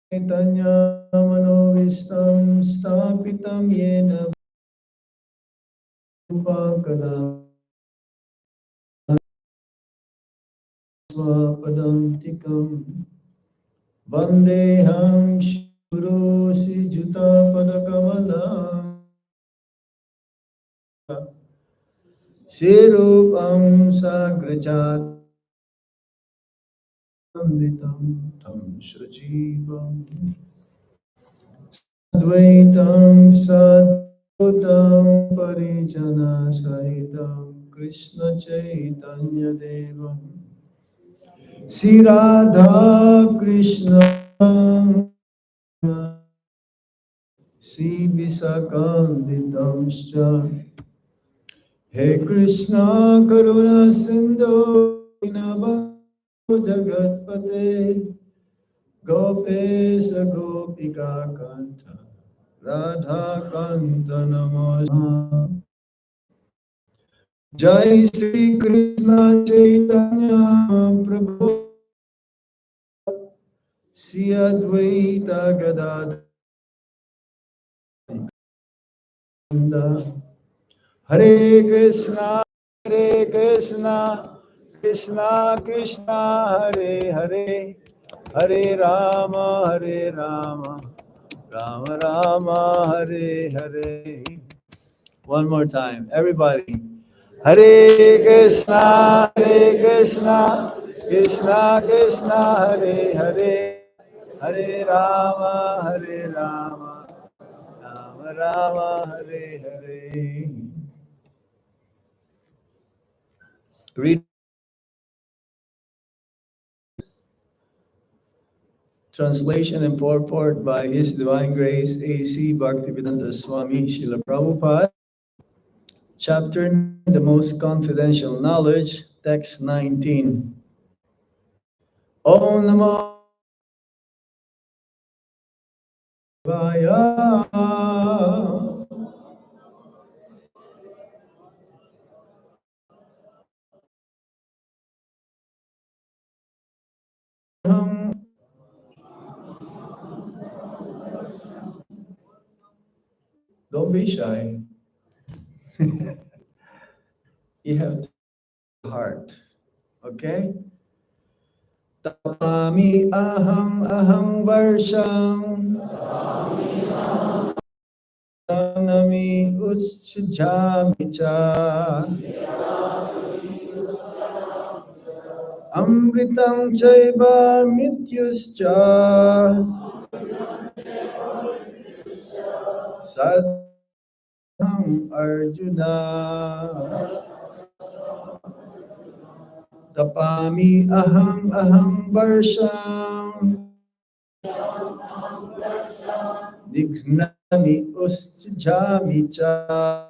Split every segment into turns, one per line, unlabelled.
Chaitanya Manovistam Stapitam Yena Upakada Swapadam Tikam Vandeham Shuru Sijuta Padakavala Sirupam Sagrajat Amritam Tam Shajivam Advaitam Sadhutam Parijana Sahitam Krishna Chaitanya Devam Sri Radha Krishna Sri Visakanditamscha He Krishna Karuna Sindhu Dinabha Jagatpate Gopesa Gopika Kanta Radha Kanta Namaha Jai Sri Krishna Chaitanya Prabhu Sri Advaita Gadadha Hare Krishna Hare Krishna Krishna Krishna Hare Hare Hare Rama Hare Rama Rama Rama Hare Hare. One more time, everybody. Hare Krishna Hare Krishna Krishna Krishna Hare Hare Hare Rama Hare Rama Rama Rama Hare Hare. Read translation and purport by His Divine Grace A.C. Bhaktivedanta Swami Srila Prabhupada. Chapter 9, The Most Confidential Knowledge, Text 19. Om Namo Vaya. Don't be shy. You have to heart. Okay? Tapami aham aham varsham. Tanami utsujami cha. Amritam chaiva mityuscha. Sadham Arjuna. Tapami aham aham varsham. Dignami ustjami cha.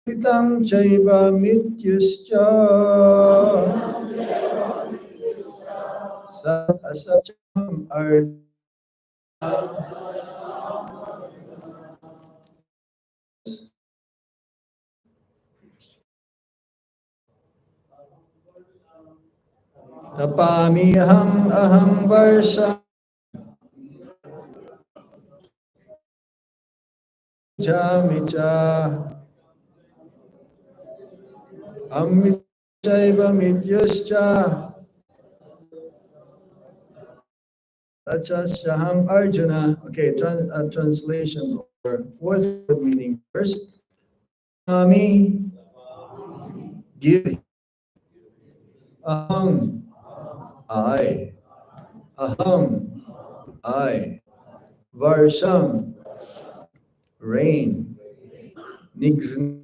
Pitam chaiva mityuscha. Sat asacham Arjuna. Tapami aham aham varsham. Jami cha. Amit chaiva mityuscha. Shaham Arjuna. Okay, translation or fourth meaning first. Ami, give. Aham, I. Aham, I. Varsham, rain. Nigzn,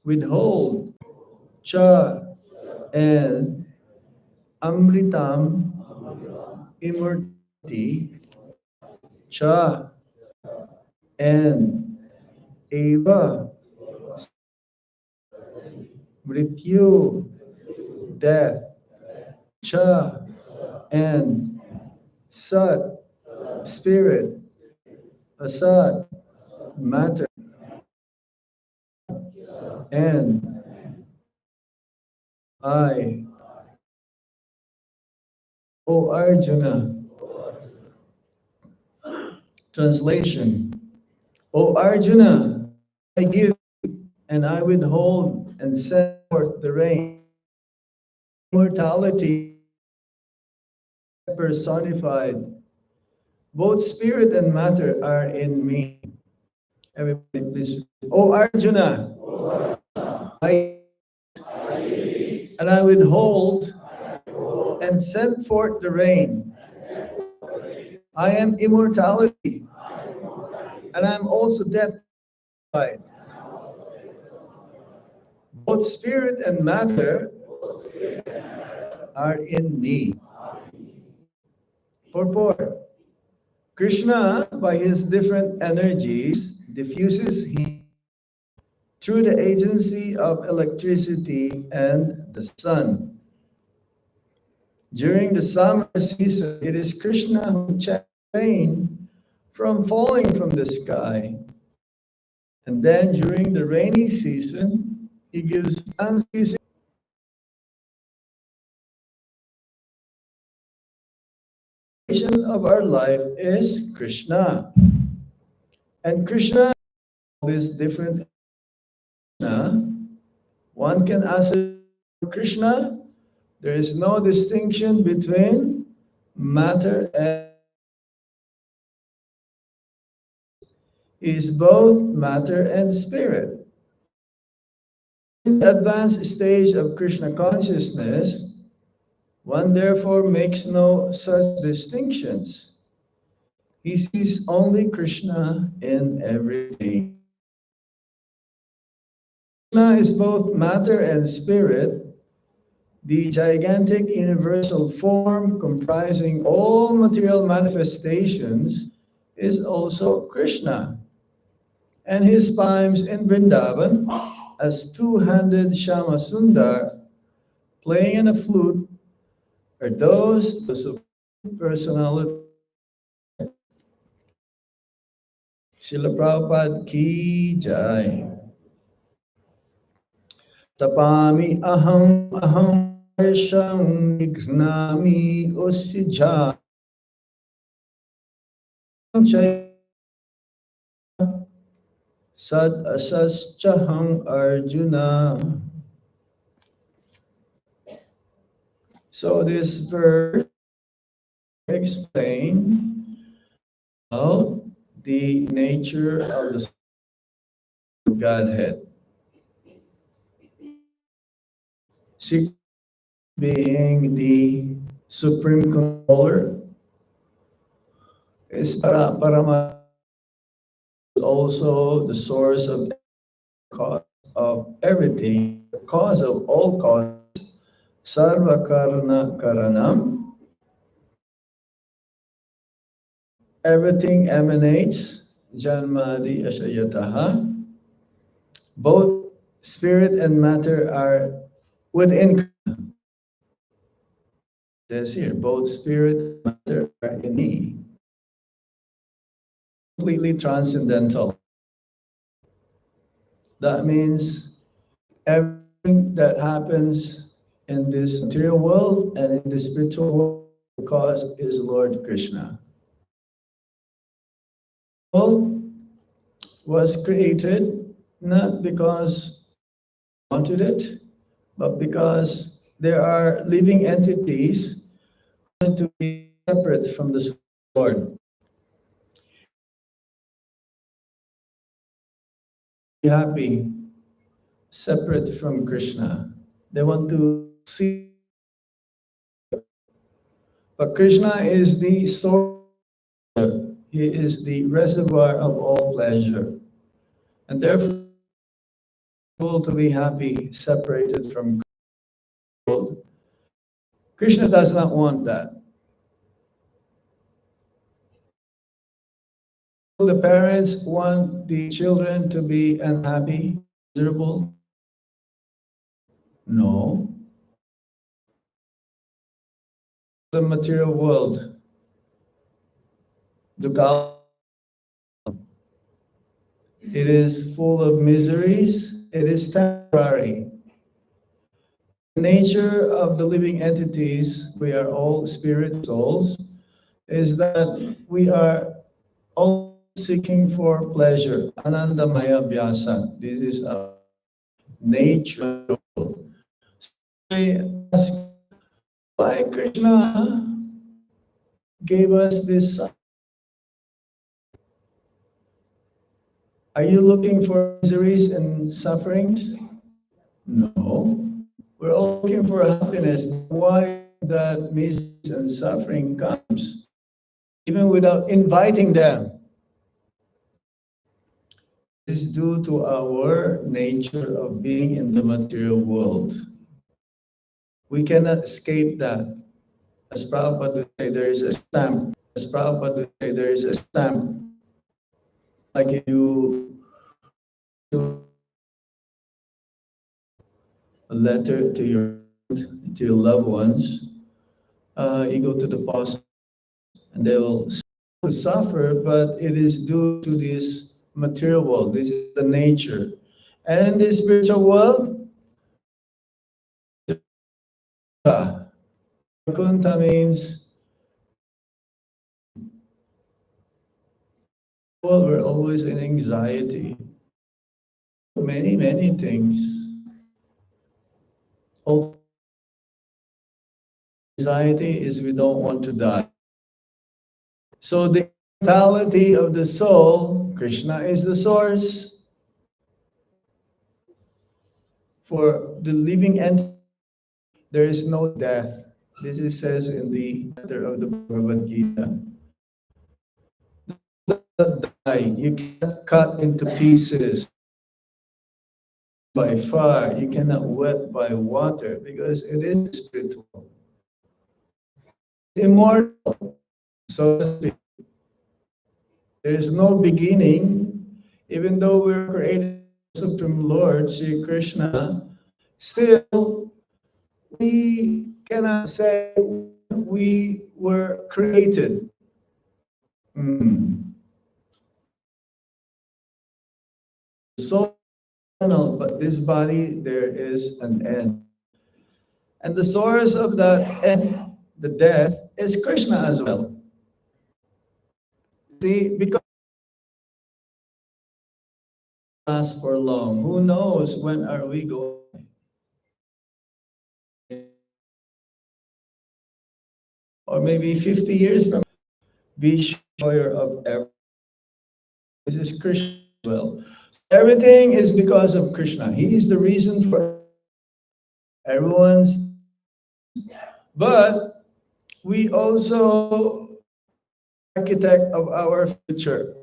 withhold. Cha, and Amritam, immortality. Cha, and Eva, Mrityu, death. Cha, and Sat, spirit. Asat, matter. And I, O Arjuna. Translation. O Arjuna, I give and I withhold and send forth the rain. Immortality personified. Both spirit and matter are in me. Everybody please. O Arjuna, I and I withhold and send forth the rain. I am immortality, and I'm also death. Both spirit and matter are in me. Purport. Krishna, by his different energies, diffuses heat through the agency of electricity and the sun. During the summer season, it is Krishna who checks rain from falling from the sky. And then during the rainy season, he gives unceasing of our life is Krishna. And Krishna is different. One can ask Krishna, there is no distinction between matter and is both matter and spirit. In the advanced stage of Krishna consciousness, one therefore makes no such distinctions. He sees only Krishna in everything. Krishna is both matter and spirit, the gigantic universal form comprising all material manifestations is also Krishna. And his times in Vrindavan as two-handed Shama Sundar playing on a flute are those of personality. Srila Prabhupada ki jai. Tapami aham harsham nignami usija sad asaschaham Arjuna. So this verse explains about the nature of the Godhead. Six being the supreme controller is Parama, also the source of cause of everything, the cause of all causes, Sarva Karana Karanam. Everything emanates, Janmadi Ashayataha. Both spirit and matter are within. It says here, both spirit and matter are in me. Completely transcendental. That means everything that happens in this material world and in the spiritual world, the cause is Lord Krishna. The world was created not because we wanted it, but because there are living entities who want to be separate from the Lord. Be happy, separate from Krishna. They want to see. But Krishna is the source. He is the reservoir of all pleasure. And therefore, to be happy, separated from God. Krishna does not want that. The parents want the children to be unhappy, miserable? No. The material world, it is full of miseries. It is temporary. nature of the living entities, we are all spirit souls, is that we are all seeking for pleasure. Anandamaya Vyasa. This is our nature. I ask why Krishna gave us this. Are you looking for miseries and sufferings? No. We're all looking for happiness. Why that misery and suffering comes, even without inviting them, is due to our nature of being in the material world. We cannot escape that. As Prabhupada would say, there is a stamp. As Prabhupada would say, there is a stamp. Like you do a letter to your loved ones, you go to the post and they will suffer, but it is due to this material world. This is the nature. And in the spiritual world, Vaikuntha means, well, we're always in anxiety. Many things. All anxiety is we don't want to die. So the immortality of the soul, Krishna is the source. For the living entity, there is no death. This is says in the letter of the Bhagavad Gita. Die. You cannot cut into pieces by fire. You cannot wet by water because it is spiritual. Immortal. So there is no beginning, even though we're created by Supreme Lord Sri Krishna. Still, we cannot say we were created. So eternal, but this body there is an end, and the source of that end, the death, is Krishna as well. See, because last for long. Who knows when are we going? Or maybe 50 years from now, be sure of everything. This is Krishna as well. Everything is because of Krishna. He is the reason for everyone's. But we also architect of our future.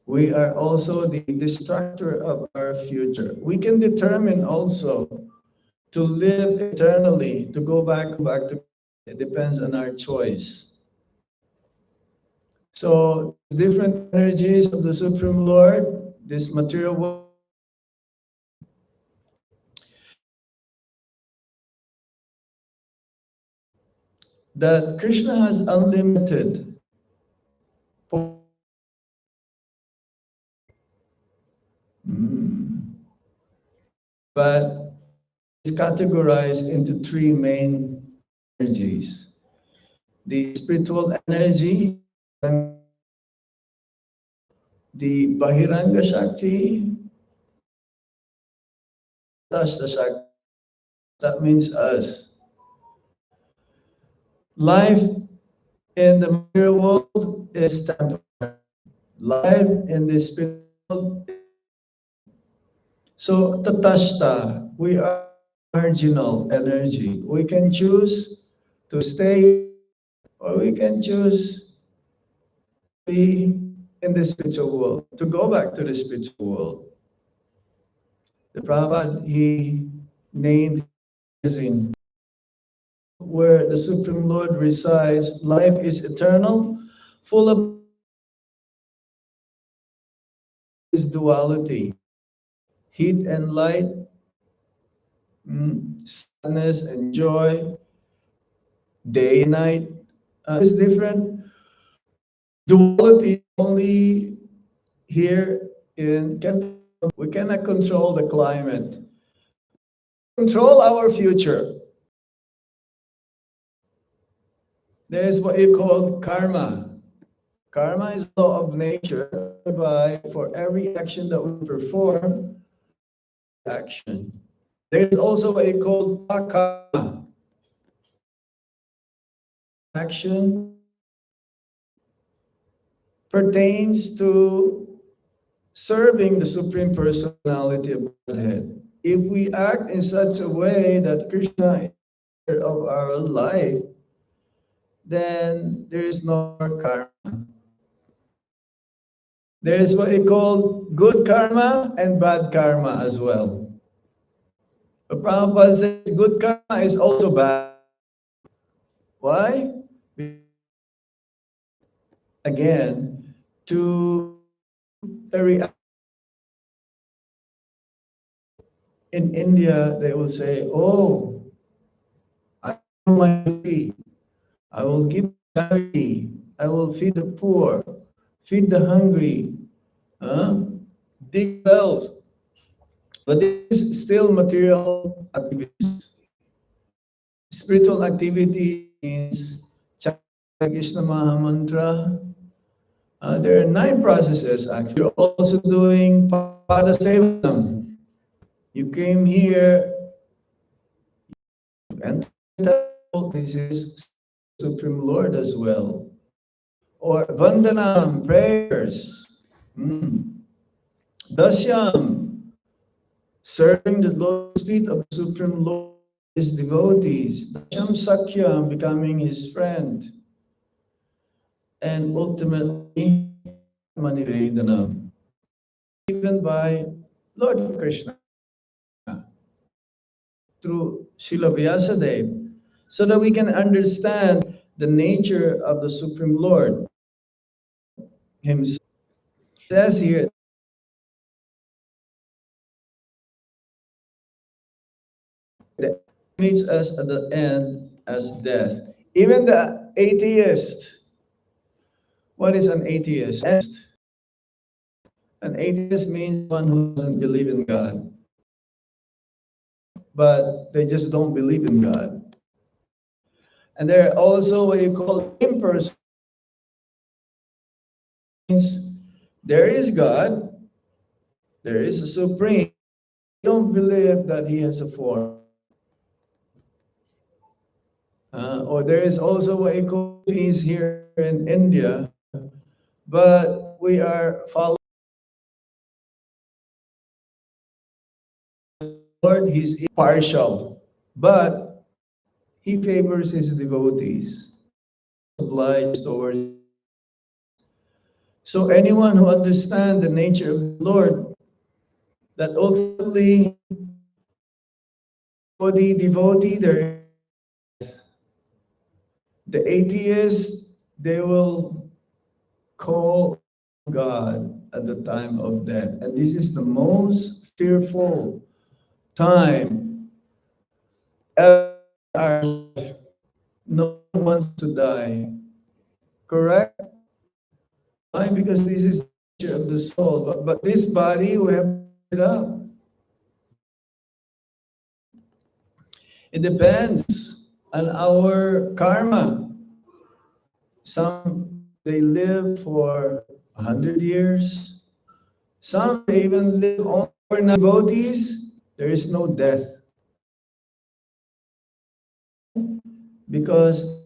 We are also the destructor of our future. We can determine also to live eternally, to go back to. It depends on our choice. So different energies of the Supreme Lord, this material world, that Krishna has unlimited. But it's categorized into three main energies. The spiritual energy, the Bahiranga Shakti, Tashta Shakti, that means us. Life in the material world is temporary. Life in the spiritual world. So Tatashta, we are marginal energy. We can choose to stay or we can choose to be in the spiritual world, to go back to the spiritual world. The Prabhupada, he named in where the Supreme Lord resides, life is eternal, full of this duality, heat and light, sadness and joy, day and night. It's different. Duality only here in, we cannot control the climate. control our future. There is what you call karma. Karma is law of nature, whereby for every action that we perform, action. There is also what you call karma. Action pertains to serving the Supreme Personality of Godhead. If we act in such a way that Krishna is of our life, then there is no more karma. There is what we call good karma and bad karma as well. But Prabhupada says good karma is also bad. Why? Again, to in India, they will say, "Oh, I do my duty. I will give charity. I will feed the poor, feed the hungry, dig wells." But this is still material activities. Spiritual activity means chanting Krishna Maha Mantra. There are 9 processes actually. You're also doing Pada Sevanam. You came here, and this is Supreme Lord as well. Or Vandanam, prayers. Dasyam, serving the lotus feet of the Supreme Lord, his devotees. Dasyam Sakyam, becoming his friend. And ultimately, Manivedanam, given by Lord Krishna through Srila Vyasadeva, so that we can understand the nature of the Supreme Lord himself. It says here, that meets us at the end as death. Even the atheist, what is an atheist? An atheist means one who doesn't believe in God, but they just don't believe in God. And there are also what you call impersonal. There is God, there is a supreme. They don't believe that he has a form. Or there is also what you call peace here in India, but we are following Lord. He's impartial, but he favors his devotees, obliged towards. So anyone who understands the nature of the Lord, that ultimately for the devotee, the atheist, they will call God at the time of death. And this is the most fearful time ever. No one wants to die. Correct? Why? Because this is the nature of the soul. But this body, we have to it up. It depends on our karma. Some, they live for 100 years. Some even live on for devotees. There is no death. Because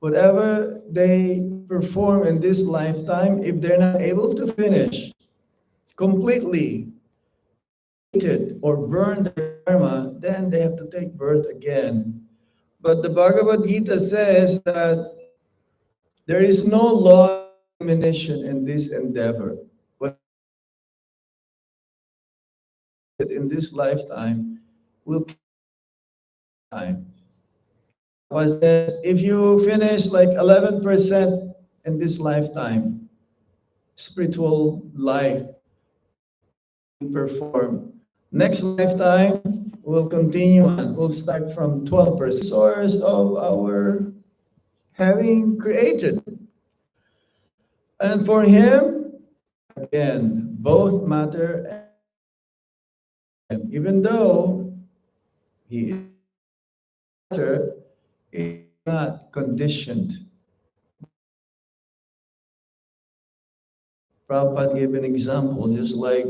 whatever they perform in this lifetime, if they're not able to finish completely or burn their karma, then they have to take birth again. But the Bhagavad Gita says that there is no law of elimination in this endeavor. But in this lifetime, will time. Was if you finish like 11% in this lifetime, spiritual life perform. Next lifetime, we'll continue on. We'll start from 12% source of our having created. And for him, again, both matter him, even though he is not conditioned. Prabhupada gave an example, just like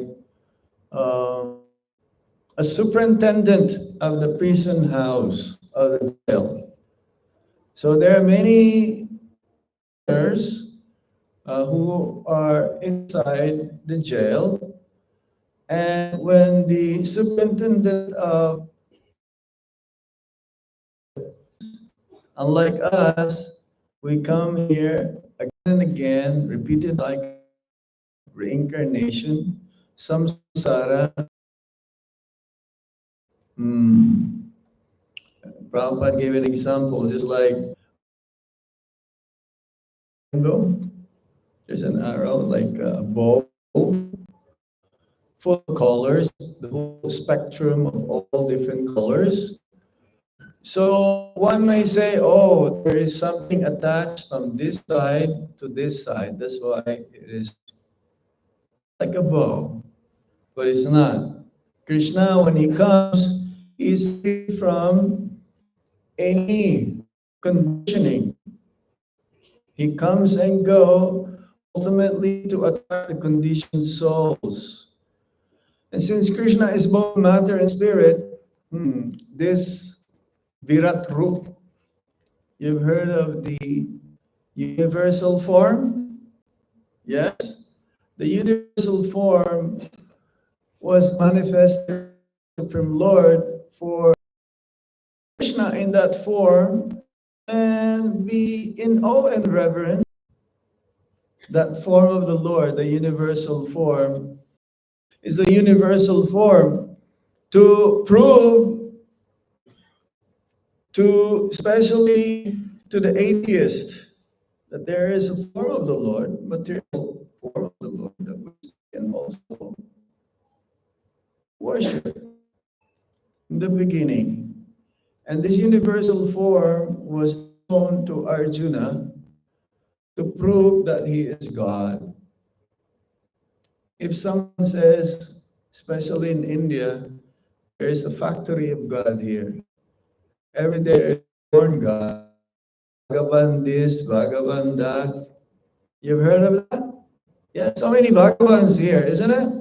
a superintendent of the prison house of the jail. So there are many prisoners who are inside the jail, and when the superintendent of, unlike us, we come here again and again, repeated cycle, reincarnation, samsara. Prabhupada gave an example, just like rainbow. There's an arrow like a bow full of colors, the whole spectrum of all different colors. So one may say, oh, there is something attached from this side to this side. That's why it is like a bow, but it's not. Krishna, when he comes, is free from any conditioning. He comes and go ultimately to attack the conditioned souls. And since Krishna is both matter and spirit, this Virat Rup, you've heard of the universal form? Yes? The universal form was manifested Supreme Lord for Krishna in that form and be in awe and reverence. That form of the Lord, the universal form, is a universal form to prove to, especially to the atheist, that there is a form of the Lord, material form of the Lord, that we can also worship in the beginning. And this universal form was shown to Arjuna to prove that he is God. If someone says, especially in India, there is a factory of God here. Every day there is born God. Bhagavan this, Bhagavan that. You've heard of that? Yeah, so many Bhagavans here, isn't it?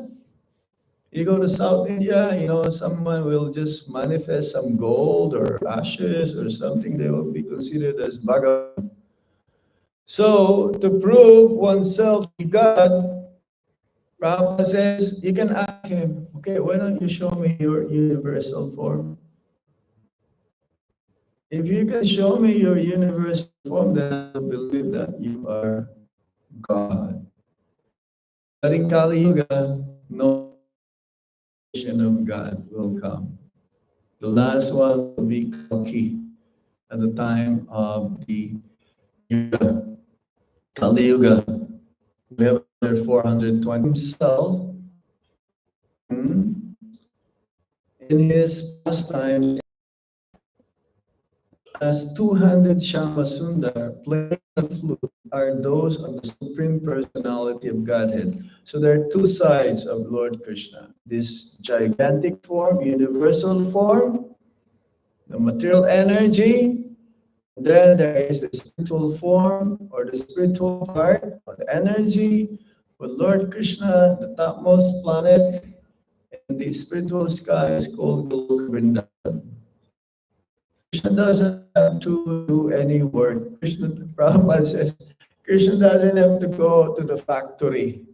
You go to South India, someone will just manifest some gold or ashes or something, they will be considered as Bhagavan. So, to prove oneself to be God, Prabhupada says, you can ask him, okay, why don't you show me your universal form? If you can show me your universal form, then I believe that you are God. But in Kali Yuga, no vision of God will come. The last one will be Kalki at the time of the Yuga. Kali Yuga. We have 420 himself in his pastime as 200 Shama Sundar playing the flute are those of the Supreme Personality of Godhead. So there are two sides of Lord Krishna. This gigantic form, universal form, the material energy. Then there is the spiritual form or the spiritual part of the energy. With Lord Krishna, the topmost planet in the spiritual sky is called Golok Vrindavan. Krishna doesn't have to do any work. Krishna, Prabhupada says, Krishna doesn't have to go to the factory.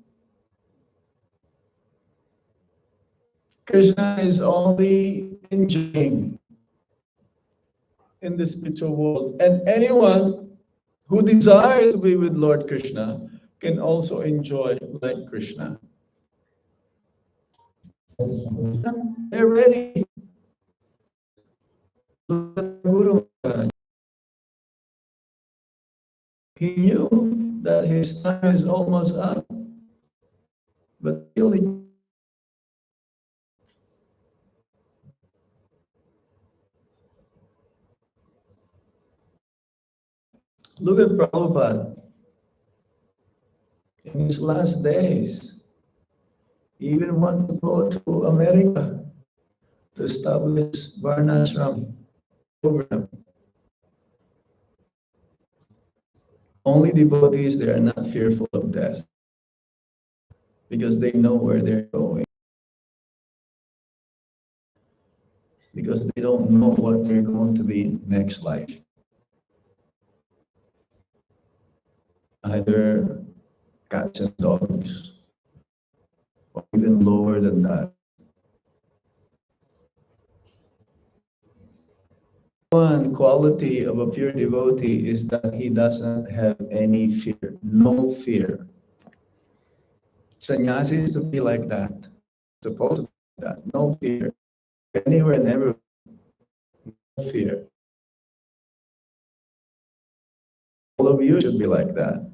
Krishna is only enjoying in the spiritual world. And anyone who desires to be with Lord Krishna can also enjoy like Krishna. They're ready. Guru Maharaj, he knew that his time is almost up, but still he look at Prabhupada. In his last days, he even wanted to go to America. to establish Varnashram program. Only devotees, they are not fearful of death because they know where they're going. Because they don't know what they're going to be next life. Either cats and dogs, or even lower than that. One quality of a pure devotee is that he doesn't have any fear, no fear. Sannyasi is to be like that, supposed to be like that, no fear. Anywhere and everywhere, no fear. All of you should be like that.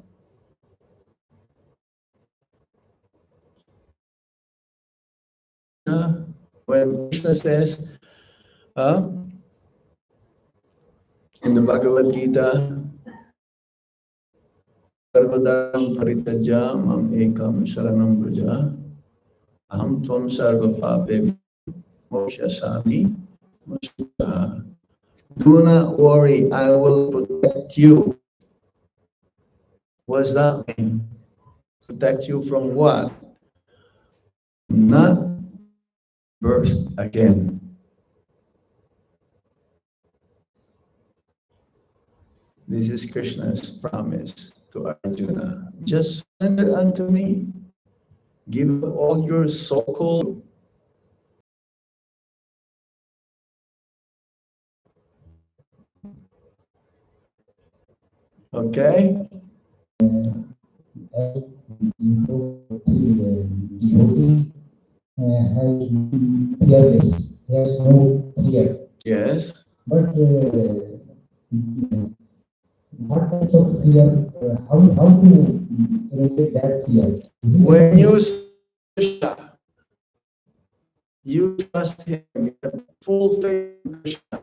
When Krishna says, in the Bhagavad Gita, Sarvadam Paritajya Mam Ekam Sharanam Braja Aham Tvam Sarva Pape Mokshasami Masuta. Do not worry, I will protect you. What does that mean? Protect you from what? Not birth again. This is Krishna's promise to Arjuna. Just surrender unto me. Give up all your so-called okay?
Devotee has fearless, he has no fear.
Yes.
But what types of fear, how to relate that fear?
When you Krishna, you trust him, you have full faith in Krishna,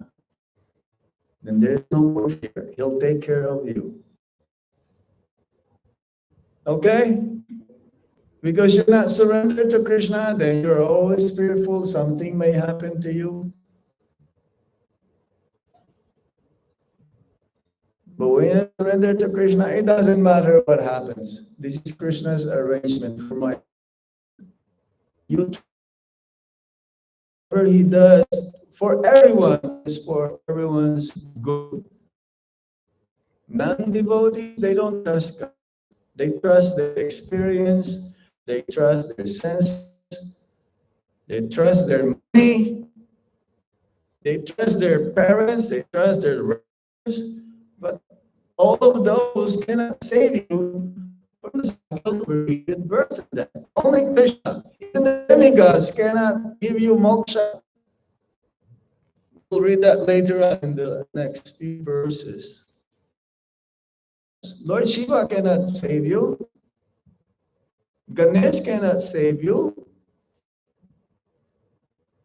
then there's no more fear. He'll take care of you. Okay? Because you're not surrendered to Krishna, then you're always fearful something may happen to you. But when you surrender to Krishna, it doesn't matter what happens. This is Krishna's arrangement for my. You, whatever he does for everyone is for everyone's good. Non-devotees, they don't trust God. They trust their experience, they trust their senses, they trust their money, they trust their parents, they trust their relatives, but all of those cannot save you from the cycle where you give birth to them. Only Krishna, even the demigods cannot give you moksha. We'll read that later on in the next few verses. Lord Shiva cannot save you. Ganesh cannot save you.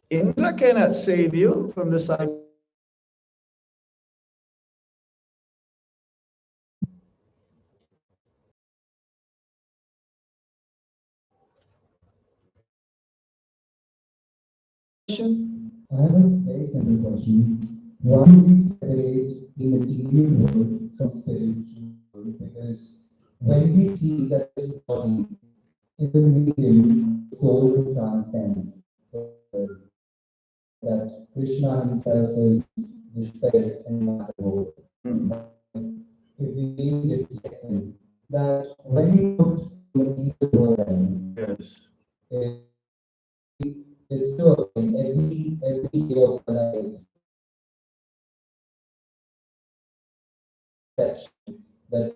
Indra cannot save you from the cycle.
I have a very simple question. Why do we separate the material world from spiritual world? Because when we see that this body is a medium for soul to transcend, that Krishna himself is the spirit and not the world. If we reflect that when we put the material world,
Yes.
it destroy every day of our life that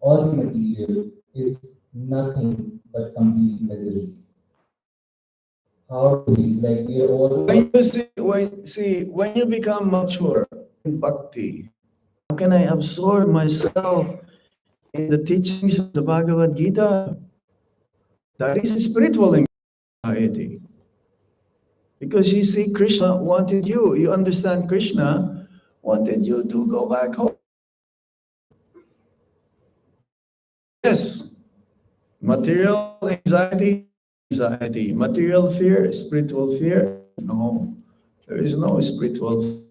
all the material is nothing but complete misery. How do we are all
When you when you become mature in bhakti, how can I absorb myself in the teachings of the Bhagavad Gita? That is spiritual anxiety. Because you see, Krishna wanted you. You understand, Krishna wanted you to go back home. Yes, material anxiety, material fear, spiritual fear. No, there is no spiritual.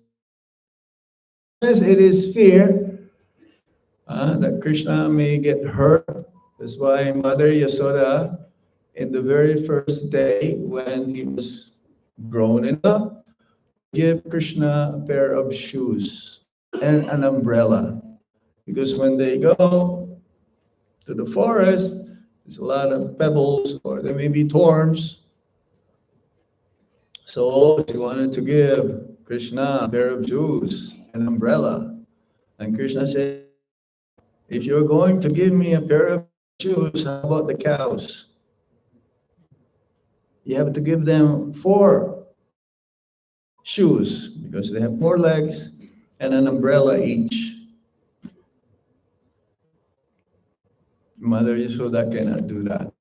Yes, it is fear that Krishna may get hurt. That's why Mother Yasoda, in the very first day when he was grown enough, give Krishna a pair of shoes and an umbrella. Because when they go to the forest, there's a lot of pebbles or there may be thorns. So she wanted to give Krishna a pair of shoes, an umbrella. And Krishna said, if you're going to give me a pair of shoes, how about the cows? You have to give them 4 shoes because they have 4 legs and an umbrella each. Mother Yashoda cannot do that.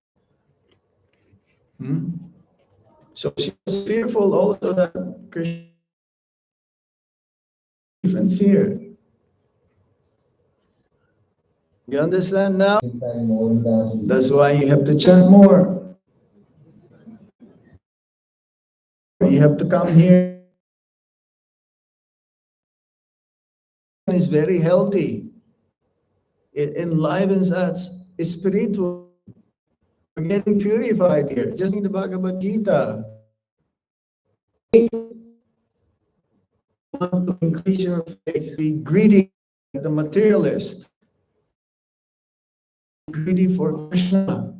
So she was fearful also that Krishna and fear. You understand now?
Inside more without it.
That's why you have to chant more. You have to come here. It's very healthy. It enlivens us spiritually. We're getting purified here. Just in the Bhagavad Gita. Want to increase your faith, be greedy like the materialist. Greedy for Krishna.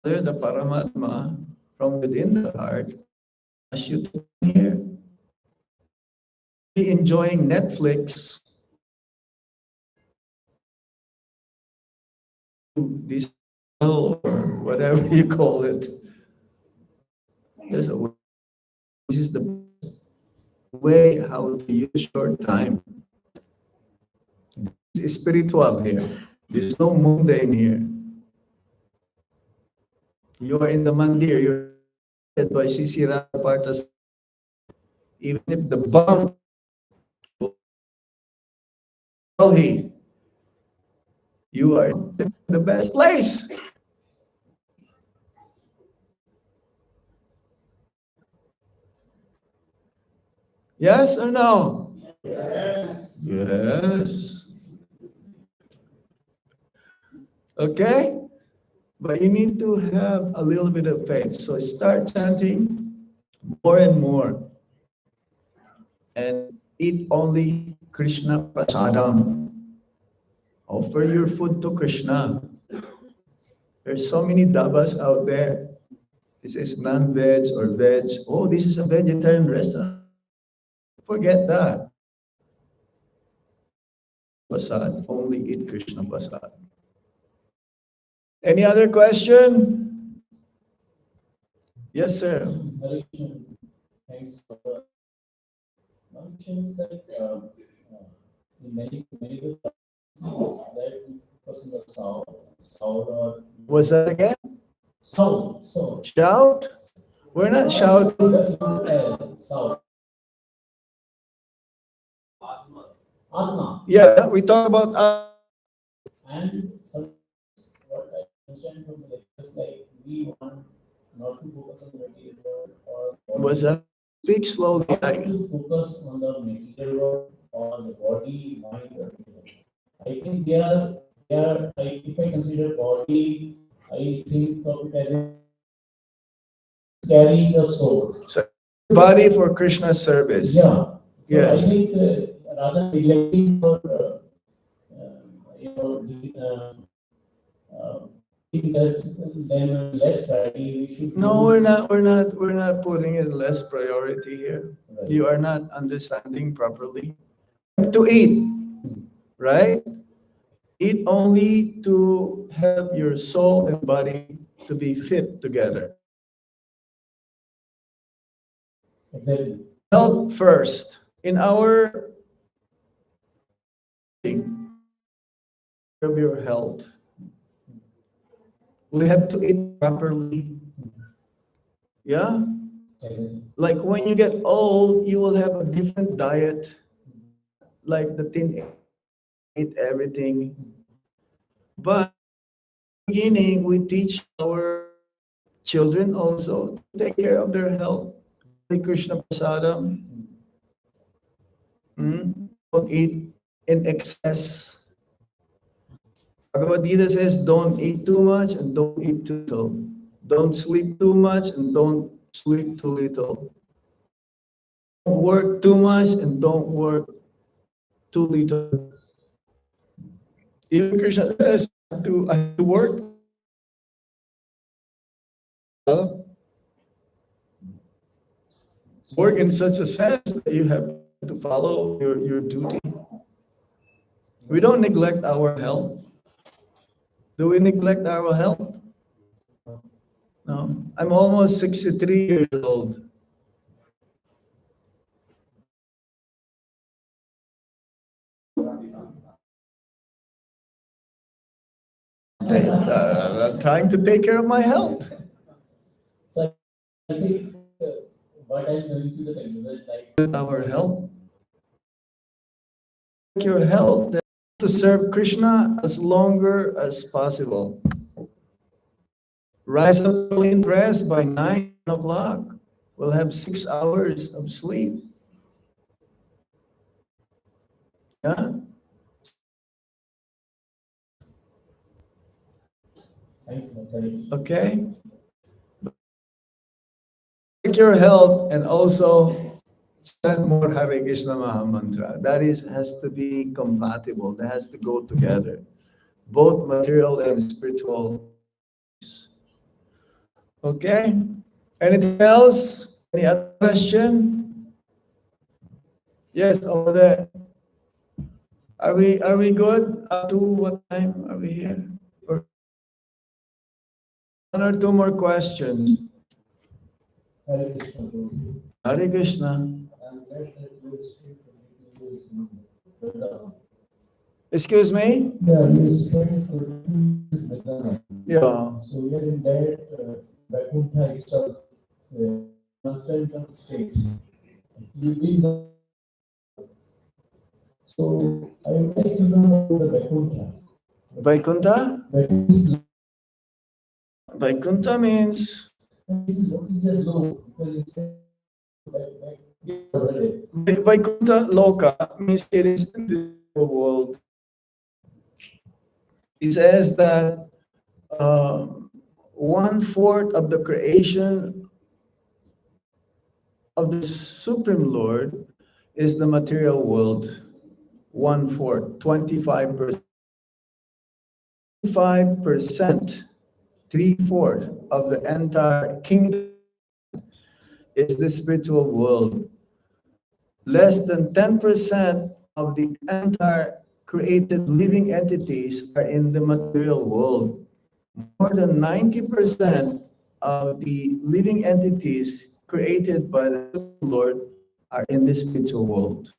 The Paramatma from within the heart, as you come here, be enjoying Netflix, this or whatever you call it. This is the way how to use your time. It's spiritual here. There's no mundane here. You are in the mandir, you're led by Sisira Partas. Even if the bomb, you are in the best place. Yes or no? Yes. Yes. Okay? But you need to have a little bit of faith. So start chanting more and more. And eat only Krishna prasadam. Offer your food to Krishna. There's so many dabas out there. This is non-veg or veg. Oh, this is a vegetarian restaurant. Forget that. Prasad, only eat Krishna prasad. Any other question? Yes, sir.
Hare Krishna. Thanks for the. My question is like in many ways that we focus on the sound or
Was that again?
sound.
Shout? We're not shouting.
Sound. Atma.
Yeah, we talk about
And some, what I understand from the lectures, like we want not to focus on the material world or
was that speak slowly.
not to focus on the material world or the body, mind, or everything. I think if I consider body, I think of it as carrying the soul.
Body for Krishna's service.
Yeah. So
Yes.
I think rather neglecting or because then less priority we should.
No, we're not putting it less priority here.
Right.
You are not understanding properly. To eat, right? Eat only to have your soul and body to be fit together.
Exactly.
Health first. In our of your health, we have to eat properly. Yeah?
Exactly.
Like when you get old, you will have a different diet. Like the thin eat everything. But beginning, we teach our children also take care of their health. Hare Krishna Prasadam. Don't eat in excess. Bhagavad Gita says don't eat too much and don't eat too little. Don't sleep too much and don't sleep too little. Don't work too much and don't work too little. Even Krishna says I have to work. Work in such a sense that you have to follow your duty. We don't neglect our health. Do we neglect our health? No. I'm almost 63 years old. I'm trying to take care of my health.
So I think what I'm going to the conclusion, like
Our health. Your health to serve Krishna as longer as possible. Rise up early and rest by 9 o'clock. We'll have 6 hours of sleep. Yeah.
thanks, Dr.
Okay. Take your health and also chant more Hare Krishna Maha Mantra. That has to be compatible. That has to go together. Both material and spiritual. Okay. Anything else? Any other question? Yes, over there. Are we good? Up to what time are we here? Or one or two more questions.
Hare Krishna, Guru.
Hare Krishna.
I'm glad that you spent 22 years in Vrindavan.
Excuse me?
Yeah, you spent 22 years in Vrindavan.
Yeah.
So we are in that Vaikuntha itself, transcendental state. You've been there. So I would like to know about the Vaikuntha.
Vaikuntha?
Vaikuntha,
Vaikuntha means
what is the law? Because you said already.
Vaikuntha Loka means it is the world. It says that 1/4 of the creation of the Supreme Lord is the material world. 1/4, 25%. 5%, 3/4 of the entire kingdom is the spiritual world. Less than 10% of the entire created living entities are in the material world. More than 90% of the living entities created by the Lord are in the spiritual world.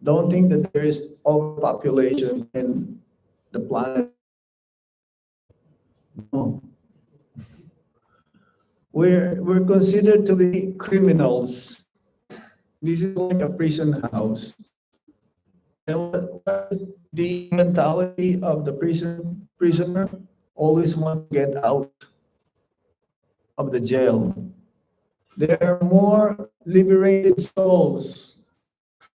Don't think that there is overpopulation in the planet. No. We're considered to be criminals. This is like a prison house. And what the mentality of the prisoner always want to get out of the jail. There are more liberated souls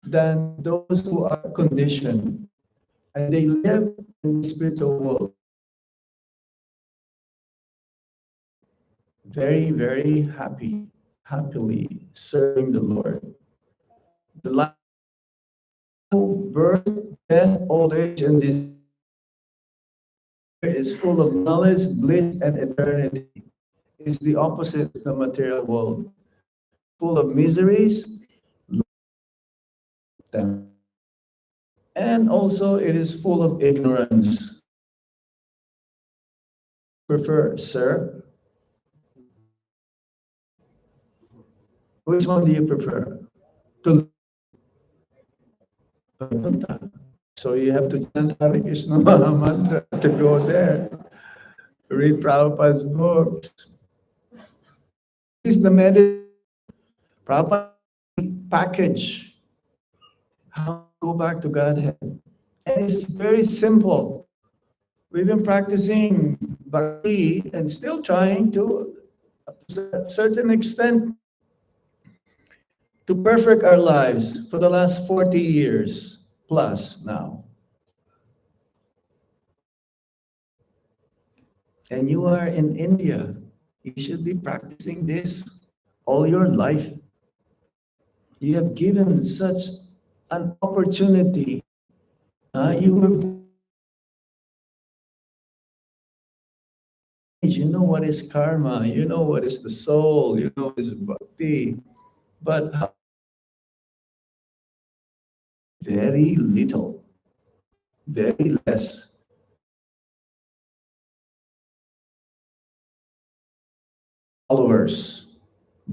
than those who are conditioned, and they live in the spiritual world. Very, very happily serving the Lord. The life of birth, death, old age, and this is full of knowledge, bliss, and eternity. It's the opposite of the material world. Full of miseries, and also it is full of ignorance. Prefer, sir? Which one do you prefer? To So you have to chant Hare Krishna Maha Mantra to go there. Read Prabhupada's books. This is the medicine. Prabhupada package. How to go back to Godhead. And it's very simple. We've been practicing bhakti and still trying to a certain extent to perfect our lives for the last 40 years plus now. And you are in India. You should be practicing this all your life. You have given such an opportunity. You know what is karma, you know what is the soul, you know what is bhakti, but very little, very less. Followers,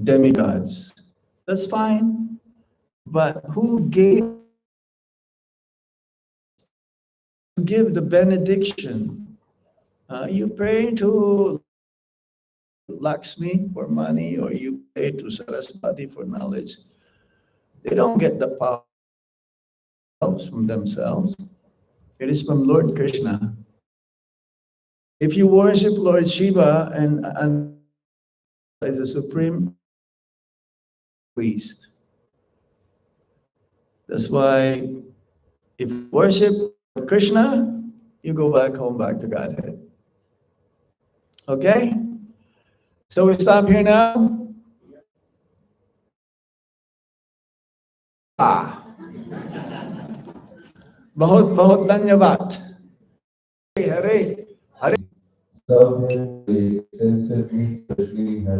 demigods, that's fine, but who gave give the benediction? You pray to Lakshmi for money, or you pray to Saraswati for knowledge. They don't get the power from themselves. It is from Lord Krishna. If you worship Lord Shiva and as a supreme priest, that's why if you worship Krishna, you go back home, back to Godhead. Okay? So we stop here now. बहुत बहुत धन्यवाद. Hare Hare.
So they extensively, especially